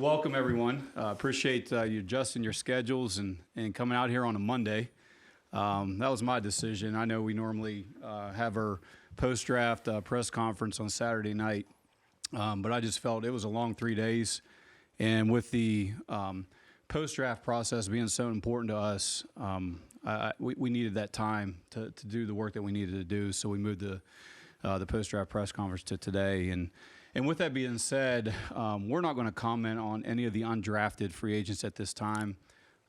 welcome everyone. Appreciate you adjusting your schedules and coming out here on a Monday. That was my decision. I know we normally have our post-draft press conference on Saturday night, but I just felt it was a long 3 days. And with the post-draft process being so important to us, we needed that time to do the work that we needed to do. So we moved the post-draft press conference to today. And with that being said, we're not going to comment on any of the undrafted free agents at this time.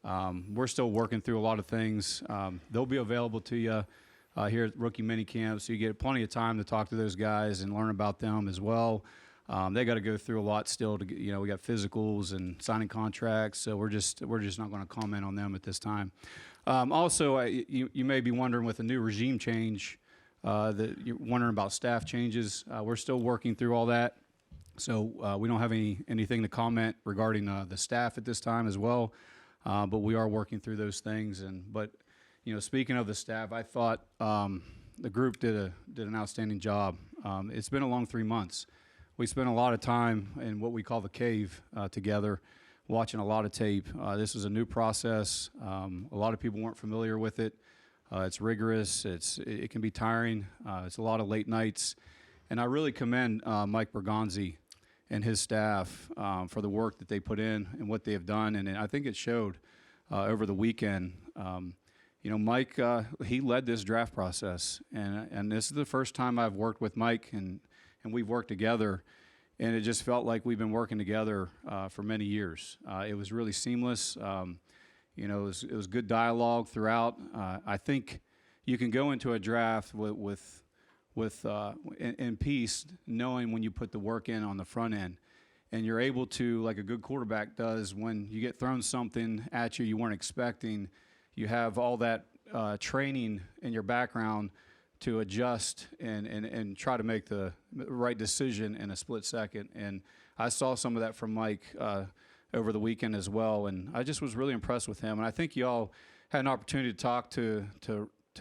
We're still working through a lot of things. They'll be available to you here at rookie minicamp, so you get plenty of time to talk to those guys and learn about them as well. They got to go through a lot still. We got physicals and signing contracts, so we're just not going to comment on them at this time. Also, you may be wondering with a new regime change. That you're wondering about staff changes. We're still working through all that, so we don't have anything to comment regarding the staff at this time as well. But we are working through those things. But speaking of the staff, I thought the group did an outstanding job. It's been a long 3 months. We spent a lot of time in what we call the cave together, watching a lot of tape. This is a new process. A lot of people weren't familiar with it. It's rigorous. It can be tiring. It's a lot of late nights. And I really commend Mike Borgonzi and his staff for the work that they put in and what they have done. And I think it showed over the weekend. Mike, he led this draft process. And this is the first time I've worked with Mike, and we've worked together. And it just felt like we've been working together for many years. It was really seamless. It was good dialogue throughout. I think you can go into a draft in peace, knowing when you put the work in on the front end, and you're able to, like a good quarterback does, when you get thrown something at you weren't expecting, you have all that training in your background to adjust and try to make the right decision in a split second. And I saw some of that from Mike over the weekend as well, and I just was really impressed with him. And I think you all had an opportunity to talk to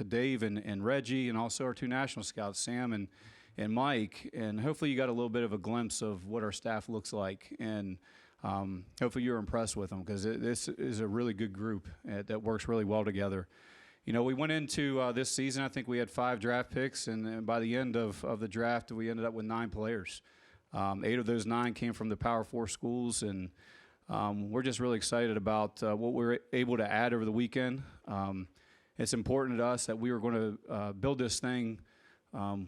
Dave and Reggie, and also our two national scouts, Sam and Mike, and hopefully you got a little bit of a glimpse of what our staff looks like, and hopefully you're impressed with them, because this is a really good group that works really well together. We went into this season, I think we had 5 draft picks, and by the end of the draft, we ended up with 9 players. 8 of those 9 came from the Power 4 schools, and we're just really excited about what we were able to add over the weekend. It's important to us that we were going to build this thing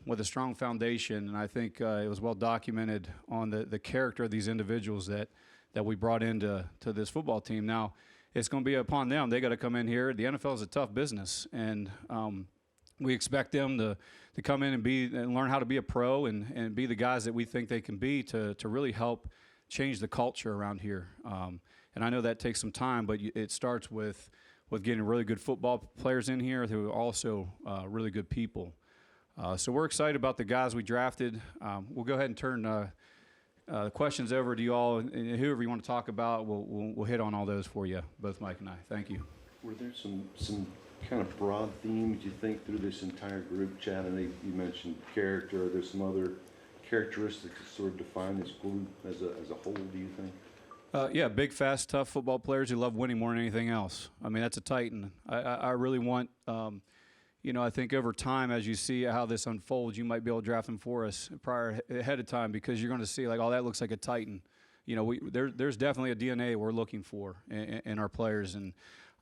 with a strong foundation, and I think it was well documented on the character of these individuals that we brought into this football team. Now, it's going to be upon them. They got to come in here. The NFL is a tough business, and we expect them to come in and learn how to be a pro and be the guys that we think they can be to really help change the culture around here. And I know that takes some time, but it starts with getting really good football players in here who are also really good people. So we're excited about the guys we drafted. We'll go ahead and turn questions over to you all, and whoever you want to talk about, we'll hit on all those for you, both Mike and I. Thank you. Were there some kind of broad themes you think through this entire group, Chad? I know you mentioned character. Are there some other characteristics that sort of define this group as a whole, do you think? Yeah, big, fast, tough football players who love winning more than anything else. I mean, that's a Titan. I really want, I think over time, as you see how this unfolds, you might be able to draft them for us ahead of time, because you're going to see, like, oh, that looks like a Titan. There's definitely a DNA we're looking for in our players, and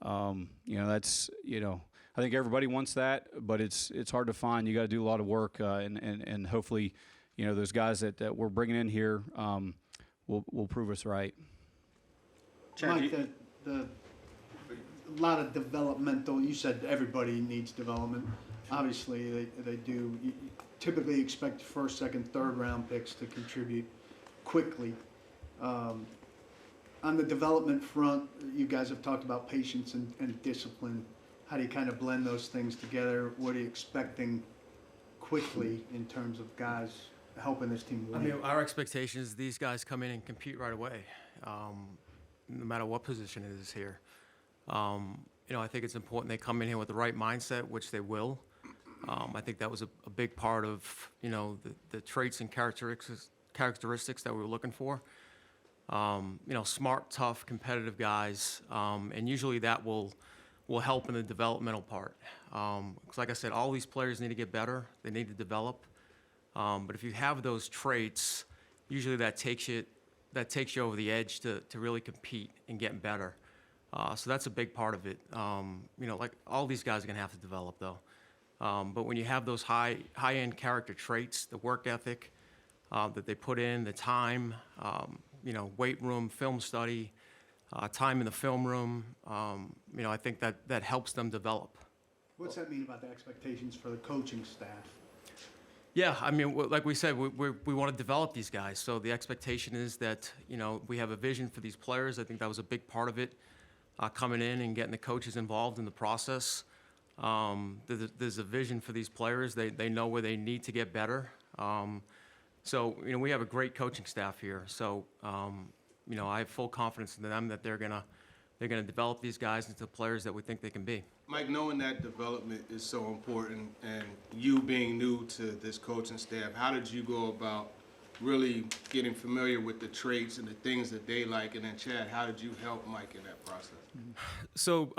that's I think everybody wants that, but it's hard to find. You got to do a lot of work, and hopefully, those guys that we're bringing in here will prove us right. Mike, a lot of developmental. You said everybody needs development. Obviously, they do. You typically expect first, second, third round picks to contribute quickly. On the development front, you guys have talked about patience and discipline. How do you kind of blend those things together? What are you expecting quickly in terms of guys helping this team win? I mean, our expectation is these guys come in and compete right away, no matter what position it is here. I think it's important they come in here with the right mindset, which they will. I think that was a big part of, the traits and characteristics that we were looking for. Smart, tough, competitive guys, and usually that will help in the developmental part. 'Cause like I said, all these players need to get better. They need to develop. But if you have those traits, usually that takes you over the edge to really compete and get better. So that's a big part of it. Like all these guys are gonna have to develop though. But when you have those high-end character traits, the work ethic that they put in, the time, weight room, film study, time in the film room, I think that helps them develop. What's that mean about the expectations for the coaching staff? Yeah, I mean, like we said, we want to develop these guys. So the expectation is that, we have a vision for these players. I think that was a big part of it, coming in and getting the coaches involved in the process. There's a vision for these players. They know where they need to get better. So, we have a great coaching staff here. So, I have full confidence in them that they're gonna develop these guys into players that we think they can be. Mike, knowing that development is so important, and you being new to this coaching staff, how did you go about really getting familiar with the traits and the things that they like? And then Chad, how did you help Mike in that process? So,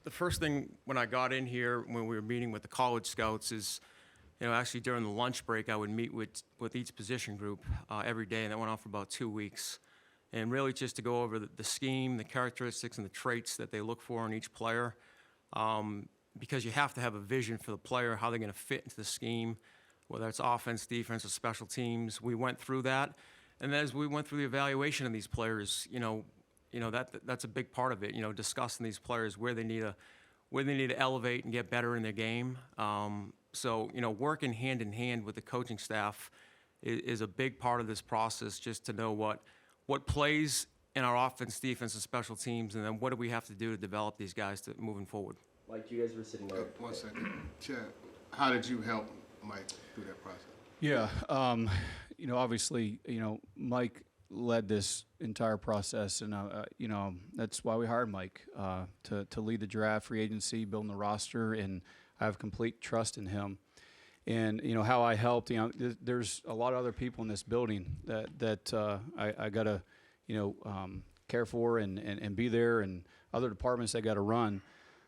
the first thing when I got in here, when we were meeting with the college scouts, is, actually during the lunch break, I would meet with each position group every day, and that went on for about 2 weeks. And really just to go over the scheme, the characteristics, and the traits that they look for in each player, because you have to have a vision for the player, how they're going to fit into the scheme, whether it's offense, defense, or special teams. We went through that, and as we went through the evaluation of these players, that's a big part of it. Discussing these players, where they need to elevate and get better in their game. So working hand in hand with the coaching staff is a big part of this process, just to know what plays in our offense, defense, and special teams, and then what do we have to do to develop these guys to moving forward. Like you guys were sitting there. 1 second. Chad, how did you help Mike through that process? Yeah, obviously, Mike led this entire process, and that's why we hired Mike to lead the draft, free agency, building the roster, and I have complete trust in him. And how I helped. There's a lot of other people in this building that I gotta care for and be there, and other departments I got to run.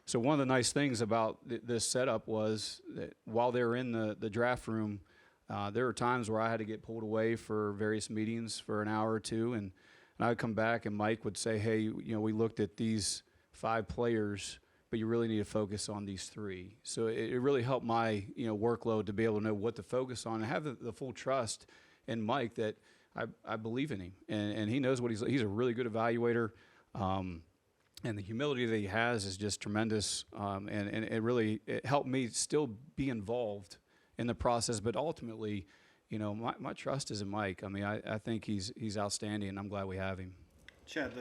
So one of the nice things about this setup was that while they were in the draft room, there were times where I had to get pulled away for various meetings for an hour or two, and I would come back and Mike would say, hey, we looked at these 5 players, but you really need to focus on these 3. So it really helped my workload to be able to know what to focus on and have the full trust in Mike that I believe in him, and he knows what he's a really good evaluator, and the humility that he has is just tremendous, and it helped me still be involved in the process, but ultimately, my trust is in Mike. I mean, I think he's outstanding, and I'm glad we have him. Chad,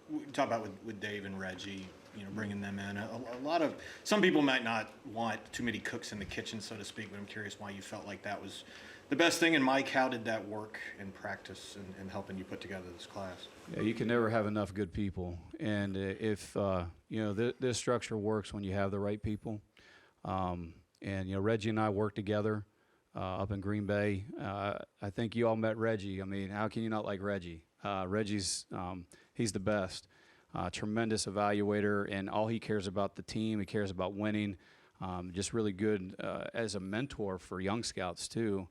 we talk about with Dave and Reggie, bringing them in. Some people might not want too many cooks in the kitchen, so to speak, but I'm curious why you felt like that was the best thing. And Mike, how did that work in practice and helping you put together this class? Yeah, you can never have enough good people, and if this structure works when you have the right people. And Reggie and I work together up in Green Bay. I think you all met Reggie. I mean, how can you not like Reggie? Reggie's he's the best. Tremendous evaluator, and all he cares about the team. He cares about winning. Just really good as a mentor for young scouts too.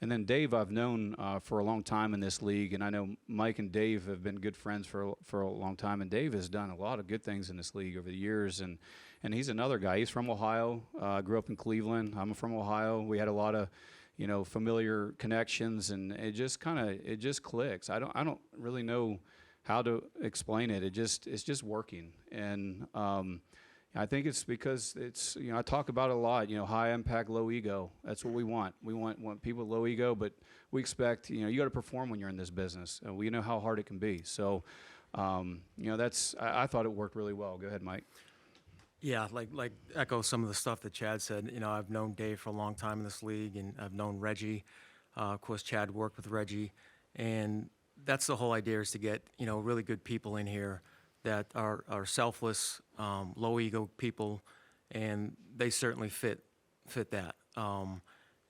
And then Dave, I've known for a long time in this league, and I know Mike and Dave have been good friends for a long time. And Dave has done a lot of good things in this league over the years, and he's another guy. He's from Ohio. Grew up in Cleveland. I'm from Ohio. We had a lot of familiar connections, and it just clicks. I don't really know how to explain it. It's just working, and I think it's because it's I talk about it a lot. High impact, low ego. That's what we want. We want people with low ego, but we expect you got to perform when you're in this business. We know how hard it can be. So that's I thought it worked really well. Go ahead, Mike. Yeah, like echo some of the stuff that Chad said. I've known Dave for a long time in this league, and I've known Reggie. Of course, Chad worked with Reggie, and that's the whole idea, is to get really good people in here that are selfless, low ego people, and they certainly fit that.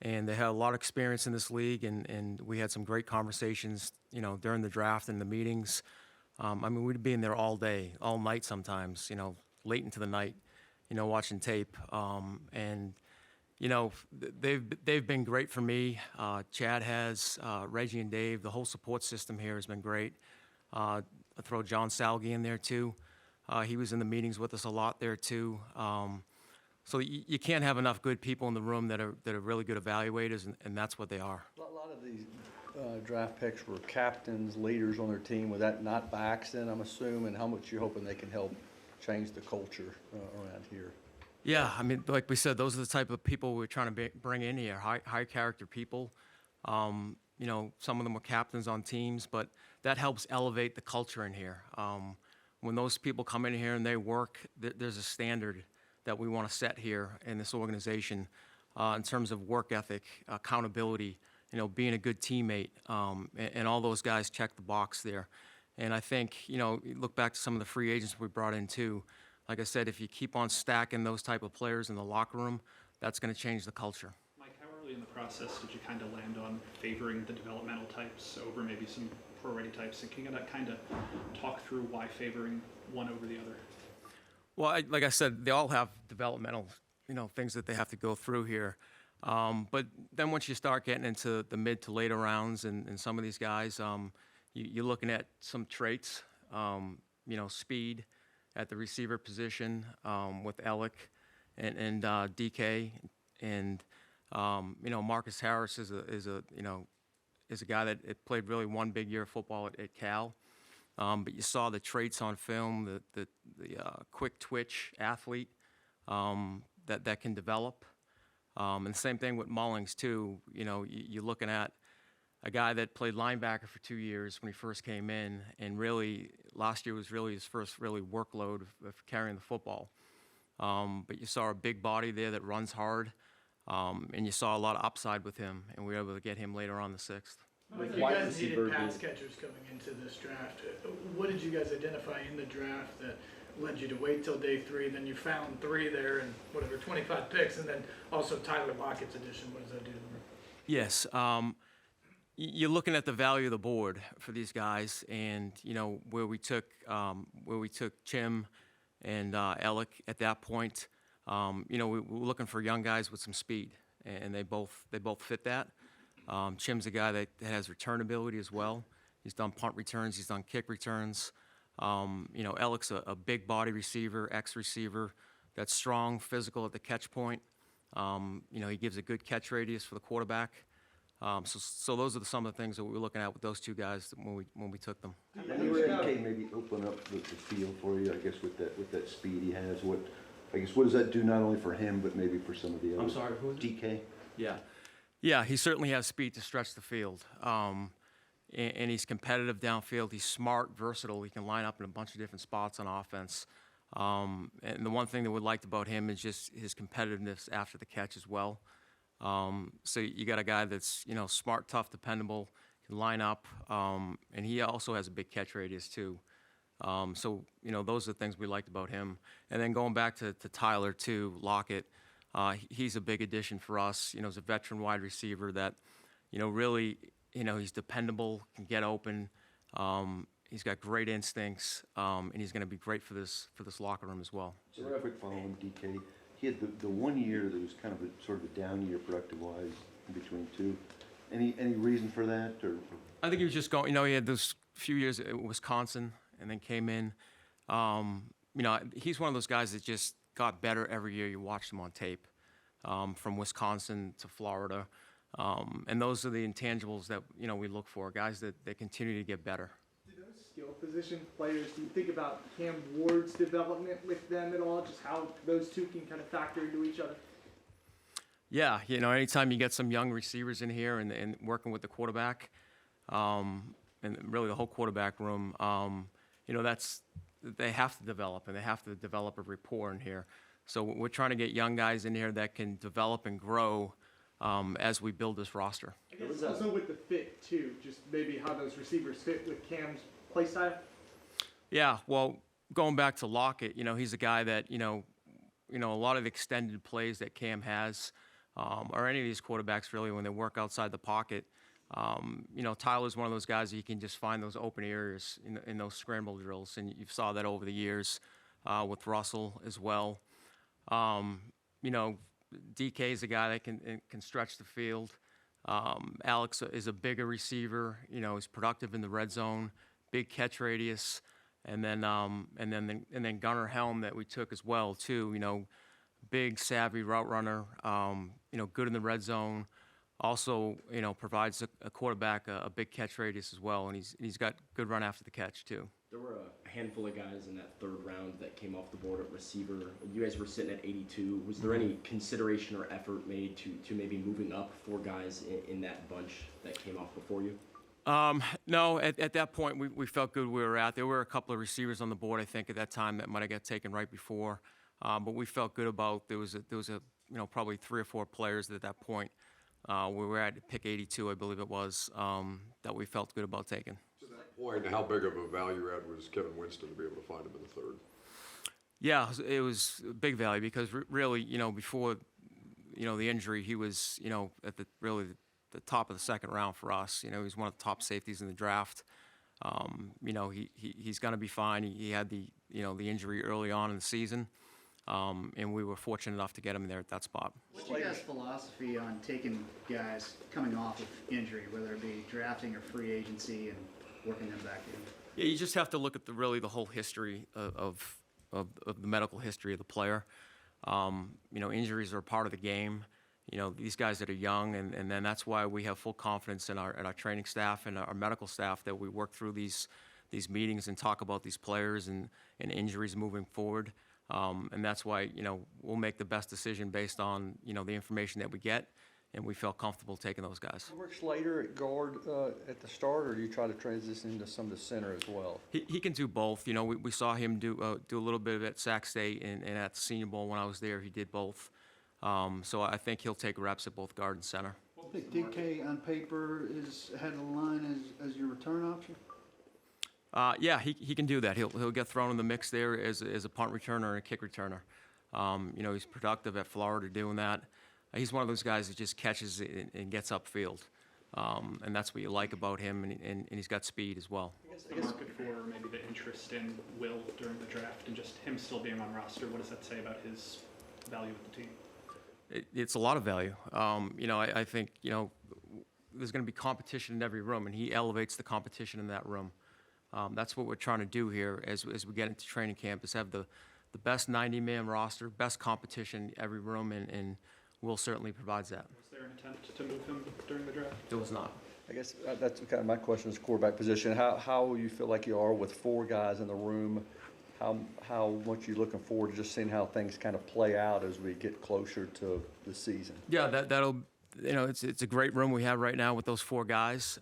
and they had a lot of experience in this league, and we had some great conversations, during the draft and the meetings. I mean, we'd be in there all day, all night sometimes, late into the night, watching tape. And they've been great for me. Chad has, Reggie and Dave, the whole support system here has been great. I throw John Salgi in there too. He was in the meetings with us a lot there too. So you can't have enough good people in the room that are really good evaluators, and that's what they are. A lot of these draft picks were captains, leaders on their team. Was that not by accident, I'm assuming? How much you hoping they can help change the culture around here? Yeah, I mean, like we said, those are the type of people we're trying to bring in here, high character people. Some of them were captains on teams, but that helps elevate the culture in here. When those people come in here and they work, there's a standard that we want to set here in this organization in terms of work ethic, accountability, being a good teammate, and all those guys check the box there. And I think, you look back to some of the free agents we brought in too. Like I said, if you keep on stacking those type of players in the locker room, that's going to change the culture. Mike, how early in the process did you kind of land on favoring the developmental types over maybe some pro-ready types? And can you kind of talk through why favoring one over the other? Well, like I said, they all have developmental, things that they have to go through here. But then once you start getting into the mid to later rounds and some of these guys, you're looking at some traits, speed at the receiver position with Ellick and DK, and Marcus Harris is a guy that played really one big year of football at Cal. But you saw the traits on film, the quick twitch athlete that can develop. And the same thing with Mullings too. You're looking at a guy that played linebacker for 2 years when he first came in, and really last year was really his first really workload of carrying the football. But you saw a big body there that runs hard, and you saw a lot of upside with him, and we were able to get him later on the 6th. If you guys needed pass catchers coming into this draft, what did you guys identify in the draft that led you to wait till day 3? Then you found 3 there and 25 picks, and then also Tyler Lockett's addition. What does that do to them? Yes. You're looking at the value of the board for these guys, and where we took Chim and Ellick at that point. We were looking for young guys with some speed, and they both fit that. Chim's a guy that has return ability as well. He's done punt returns. He's done kick returns. Ellick's a big body receiver, ex-receiver that's strong, physical at the catch point. He gives a good catch radius for the quarterback. So those are some of the things that we were looking at with those two guys when we took them. How does DK maybe open up the field for you, I guess, with that speed he has? What does that do not only for him, but maybe for some of the others? I'm sorry, who is it? DK? Yeah, he certainly has speed to stretch the field. And he's competitive downfield. He's smart, versatile. He can line up in a bunch of different spots on offense. And the one thing that we liked about him is just his competitiveness after the catch as well. So you got a guy that's, smart, tough, dependable, can line up, and he also has a big catch radius too. So those are the things we liked about him. And then going back to Tyler too, Lockett, he's a big addition for us. He's a veteran wide receiver that, really, he's dependable, can get open. He's got great instincts, and he's going to be great for this locker room as well. So a quick follow on DK. He had the 1 year that was kind of a sort of a down year productive-wise in between two. Any reason for that? Or I think he was just going. He had those few years at Wisconsin and then came in. He's one of those guys that just got better every year. You watched him on tape, from Wisconsin to Florida, and those are the intangibles that we look for. Guys that continue to get better. Skill position players, do you think about Cam Ward's development with them at all, just how those two can kind of factor into each other? Yeah, anytime you get some young receivers in here and working with the quarterback, and really the whole quarterback room, they have to develop, and they have to develop a rapport in here. So we're trying to get young guys in here that can develop and grow as we build this roster. I guess also with the fit too, just maybe how those receivers fit with Cam's play style. Yeah, well, going back to Lockett, he's a guy that, a lot of the extended plays that Cam has, or any of these quarterbacks really, when they work outside the pocket. Tyler's one of those guys that you can just find those open areas in those scramble drills, and you saw that over the years with Russell as well. DK is a guy that can stretch the field. Alex is a bigger receiver. He's productive in the red zone, big catch radius, and then Gunnar Helm that we took as well too. Big savvy route runner. Good in the red zone. Also, provides a quarterback a big catch radius as well, and he's got good run after the catch too. There were a handful of guys in that third round that came off the board at receiver. You guys were sitting at 82. Was there any consideration or effort made to maybe moving up 4 guys in that bunch that came off before you? No, at that point we felt good where we were at. There were a couple of receivers on the board, I think, at that time that might have got taken right before, but we felt good about there was probably 3 or 4 players at that point. We were at pick 82, I believe it was, that we felt good about taking. To that point, how big of a value add was Kevin Winston to be able to find him in the third? Yeah, it was a big value because really, before, the injury, he was, at the top of the second round for us. He's one of the top safeties in the draft. He's going to be fine. He had the injury early on in the season. And we were fortunate enough to get him there at that spot. What's your guys' philosophy on taking guys coming off of injury, whether it be drafting or free agency, and working them back in? Yeah, you just have to look at the whole history of the medical history of the player. Injuries are a part of the game. These guys that are young, and then that's why we have full confidence in our training staff and our medical staff that we work through these meetings and talk about these players and injuries moving forward. And that's why, we'll make the best decision based on, the information that we get, and we felt comfortable taking those guys. Work Slater at guard at the start, or do you try to transition into some of the center as well? He can do both. We saw him do a little bit of it at Sac State and at the Senior Bowl when I was there. He did both. So I think he'll take reps at both guard and center. I think DK on paper is ahead of the line as your return option. Yeah, he can do that. He'll get thrown in the mix there as a punt returner and a kick returner. He's productive at Florida doing that. He's one of those guys that just catches it and gets upfield. And that's what you like about him, and he's got speed as well. What's the market for, or maybe the interest in Will during the draft and just him still being on roster? What does that say about his value with the team? It's a lot of value. I think, there's going to be competition in every room, and he elevates the competition in that room. That's what we're trying to do here as we get into training camp, is have the best 90-man roster, best competition in every room, and Will certainly provides that. Was there an attempt to move him during the draft? There was not. I guess that's kind of my question is quarterback position. How you feel like you are with 4 guys in the room? How much you looking forward to just seeing how things kind of play out as we get closer to the season? Yeah, that'll it's a great room we have right now with those 4 guys.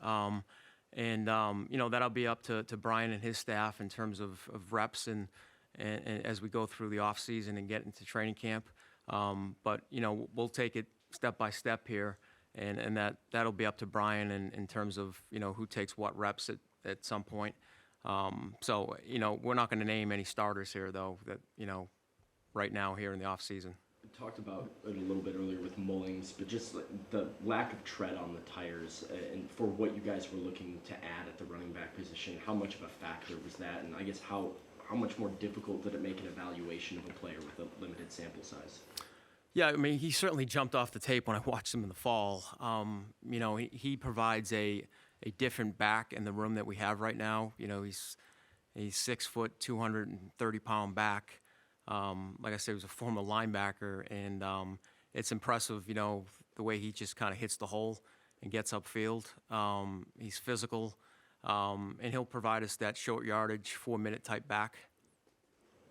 And that'll be up to Brian and his staff in terms of reps and as we go through the off season and get into training camp. But we'll take it step by step here, and that'll be up to Brian in terms of who takes what reps at some point. So we're not going to name any starters here though that right now here in the off season. We talked about it a little bit earlier with Mullings, but just the lack of tread on the tires and for what you guys were looking to add at the running back position, how much of a factor was that? And I guess how much more difficult did it make an evaluation of a player with a limited sample size? Yeah, I mean, he certainly jumped off the tape when I watched him in the fall. He provides a different back in the room that we have right now. He's 6 foot, 230-pound back. Like I said, he was a former linebacker, and it's impressive, the way he just kind of hits the hole and gets upfield. He's physical, and he'll provide us that short yardage, 4-minute type back.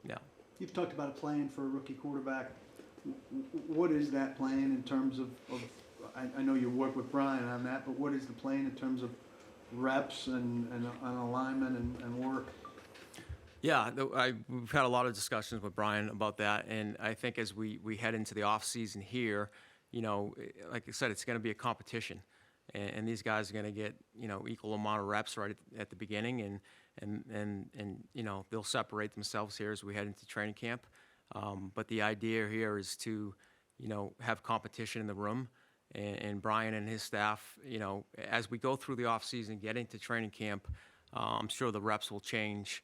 Yeah. You've talked about a plan for a rookie quarterback. What is that plan in terms of I know you work with Brian on that, but what is the plan in terms of reps and alignment and work? Yeah, we've had a lot of discussions with Brian about that, and I think as we head into the off season here, like I said, it's going to be a competition, and these guys are going to get equal amount of reps right at the beginning, and they'll separate themselves here as we head into training camp. But the idea here is to have competition in the room. And Brian and his staff, as we go through the off-season, get into training camp, I'm sure the reps will change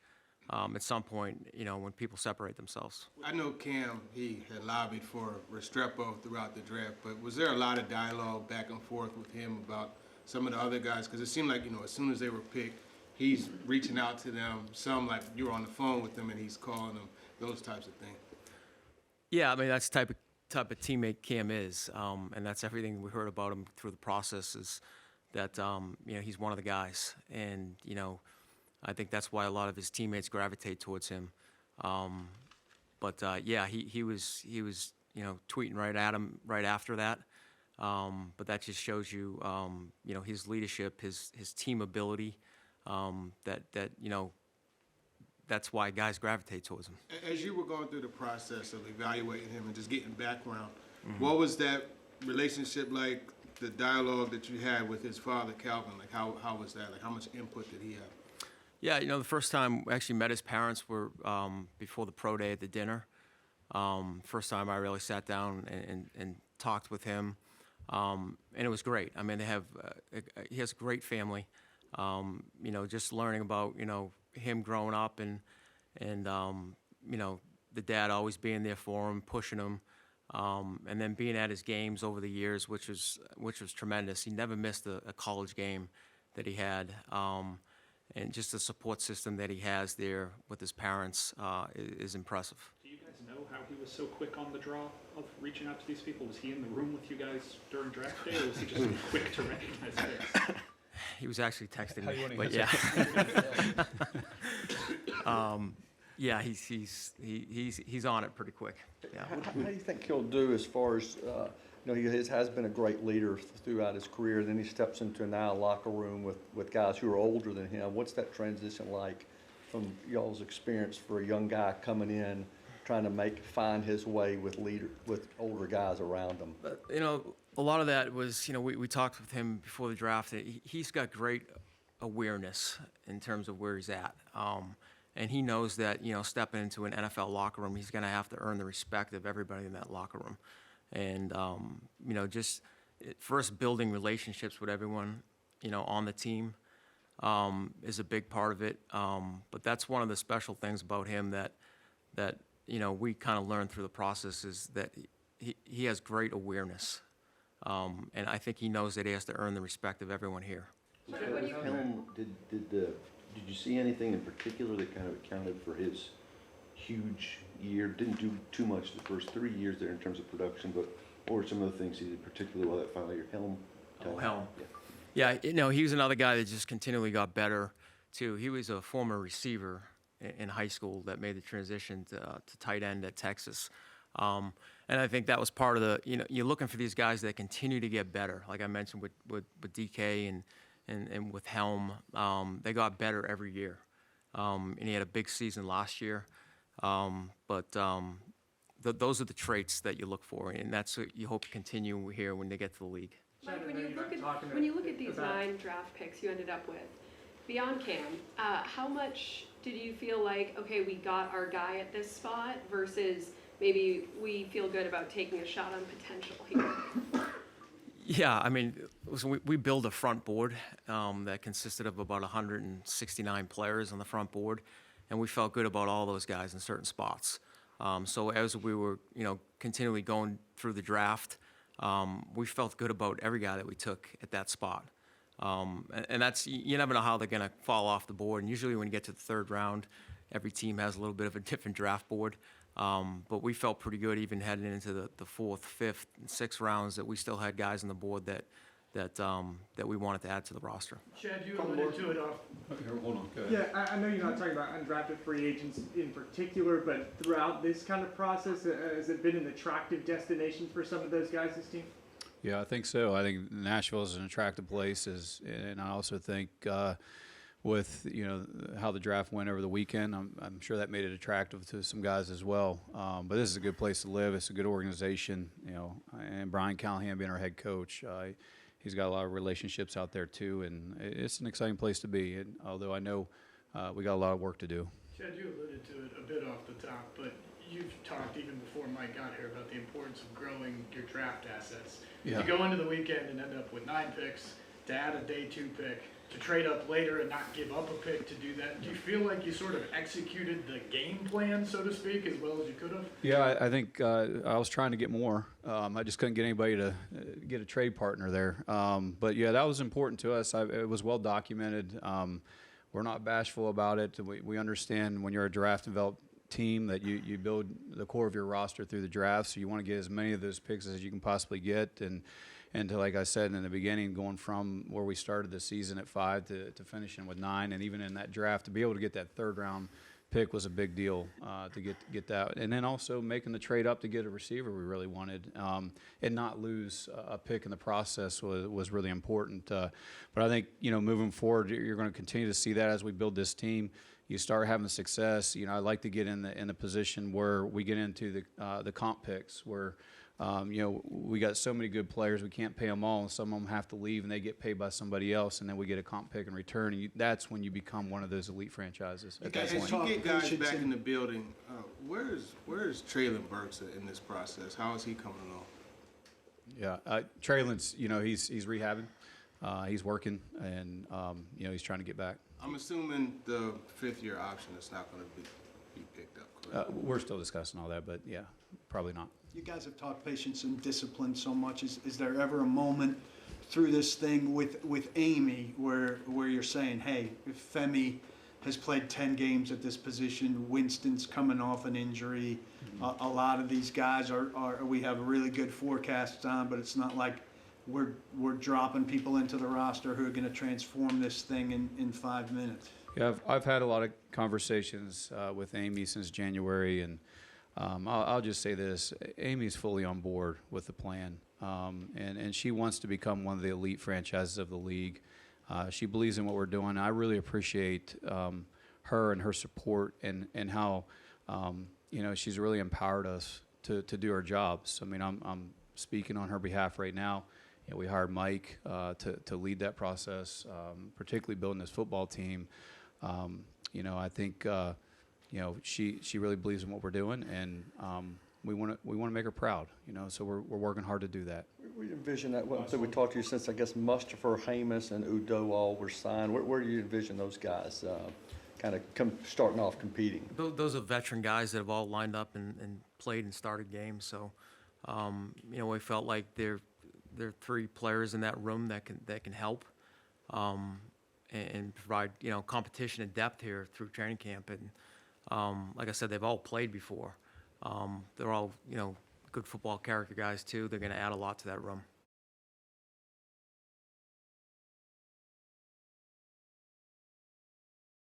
at some point, when people separate themselves. I know Cam, he had lobbied for Restrepo throughout the draft, but was there a lot of dialogue back and forth with him about some of the other guys? Because it seemed like, as soon as they were picked, he's reaching out to them. Some, like, you were on the phone with them and he's calling them, those types of things. Yeah, I mean, that's the type of teammate Cam is, and that's everything we heard about him through the process is that, he's one of the guys. And, I think that's why a lot of his teammates gravitate towards him. Yeah, he was tweeting right at him right after that. But that just shows you, his leadership, his team ability, that's why guys gravitate towards him. As you were going through the process of evaluating him and just getting background, what was that relationship like, the dialogue that you had with his father, Calvin? Like, how was that? Like, how much input did he have? Yeah, the first time we actually met his parents were before the pro day at the dinner. First time I really sat down and talked with him, and it was great. I mean, he has a great family. Just learning about him growing up and the dad always being there for him, pushing him, and then being at his games over the years, which was tremendous. He never missed a college game that he had. And just the support system that he has there with his parents is impressive. Do you guys know how he was so quick on the draw of reaching out to these people? Was he in the room with you guys during draft day, or was he just quick to recognize this? He was actually texting How you me, wanna but yeah. Yeah, he's on it pretty quick. Yeah. How do you think he'll do as far as, he has been a great leader throughout his career, then he steps into now a locker room with guys who are older than him. What's that transition like from y'all's experience for a young guy coming in, trying to find his way with older guys around him? But, a lot of that was, we talked with him before the draft. He's got great awareness in terms of where he's at. And he knows that, stepping into an NFL locker room, he's going to have to earn the respect of everybody in that locker room. And, just first building relationships with everyone, on the team is a big part of it. But that's one of the special things about him that we kind of learned through the process is that he has great awareness. And I think he knows that he has to earn the respect of everyone here. Helm, did you see anything in particular that kind of accounted for his huge year? Didn't do too much the first 3 years there in terms of production, but what were some of the things he did particularly well that final year? Helm? Helm. Yeah, he was another guy that just continually got better, too. He was a former receiver in high school that made the transition to tight end at Texas. And I think that was part of the, you're looking for these guys that continue to get better. Like I mentioned with DK and with Helm, they got better every year. And he had a big season last year. Those are the traits that you look for, and that's what you hope to continue here when they get to the league. Mike, when you look at these 9 draft picks you ended up with, beyond Cam, how much did you feel like, okay, we got our guy at this spot versus maybe we feel good about taking a shot on potential here? Yeah, I mean, listen, we built a front board that consisted of about 169 players on the front board, and we felt good about all those guys in certain spots. So as we were, continually going through the draft, we felt good about every guy that we took at that spot. And that's, you never know how they're going to fall off the board. And usually when you get to the 3rd round, every team has a little bit of a different draft board. But we felt pretty good even heading into the 4th, 5th, and 6th rounds that we still had guys on the board that we wanted to add to the roster. Chad, you alluded to it off. Hold on, go ahead. Yeah, I know you're not talking about undrafted free agents in particular, but throughout this kind of process, has it been an attractive destination for some of those guys, this team? Yeah, I think so. I think Nashville is an attractive place, and I also think with how the draft went over the weekend, I'm sure that made it attractive to some guys as well. But this is a good place to live. It's a good organization, and Brian Callahan being our head coach, he's got a lot of relationships out there too, and it's an exciting place to be. And although I know we got a lot of work to do. Chad, you alluded to it a bit off the top, but you've talked even before Mike got here about the importance of growing your draft assets. Yeah. To go into the weekend and end up with 9 picks, to add a day 2 pick, to trade up later and not give up a pick to do that, do you feel like you sort of executed the game plan, so to speak, as well as you could have? Yeah, I think I was trying to get more. I just couldn't get anybody to get a trade partner there. But yeah, that was important to us. It was well documented. We're not bashful about it. We understand when you're a draft and develop team that you build the core of your roster through the draft. So you want to get as many of those picks as you can possibly get. And to, like I said in the beginning, going from where we started the season at 5 to finishing with 9, and even in that draft, to be able to get that 3rd round pick was a big deal to get that. And then also making the trade up to get a receiver we really wanted, and not lose a pick in the process was really important. But I think, moving forward, you're going to continue to see that as we build this team. You start having success. I'd like to get in the position where we get into the comp picks where we got so many good players, we can't pay them all, and some of them have to leave, and they get paid by somebody else, and then we get a comp pick in return. And that's when you become one of those elite franchises. At that As point. you get guys back in the building, where is Traylon Burks in this process? How is he coming along? Yeah, Traylon's, he's rehabbing, he's working, and he's trying to get back. I'm assuming the 5th-year option is not going to be picked up, correct? We're still discussing all that, but yeah, probably not. You guys have talked patience and discipline so much. Is there ever a moment through this thing with Amy where you're saying, hey, if Femi has played 10 games at this position, Winston's coming off an injury, a lot of these guys we have really good forecasts on, but it's not like we're dropping people into the roster who are going to transform this thing in 5 minutes. Yeah, I've had a lot of conversations with Amy since January, and I'll just say this: Amy's fully on board with the plan, and she wants to become one of the elite franchises of the league. She believes in what we're doing. I really appreciate her and her support, and how she's really empowered us to do our jobs. I mean, I'm speaking on her behalf right now. We hired Mike to lead that process, particularly building this football team. I think she really believes in what we're doing, and we want to make her proud. So we're working hard to do that. We envision that. So we talked to you since, I guess, Mustafa, Hamas, and Udo all were signed. Where do you envision those guys kind of starting off competing? Those are veteran guys that have all lined up and played and started games. So, we felt like there are 3 players in that room that can help and provide competition and depth here through training camp. And like I said, they've all played before. They're all good football character guys too. They're going to add a lot to that room.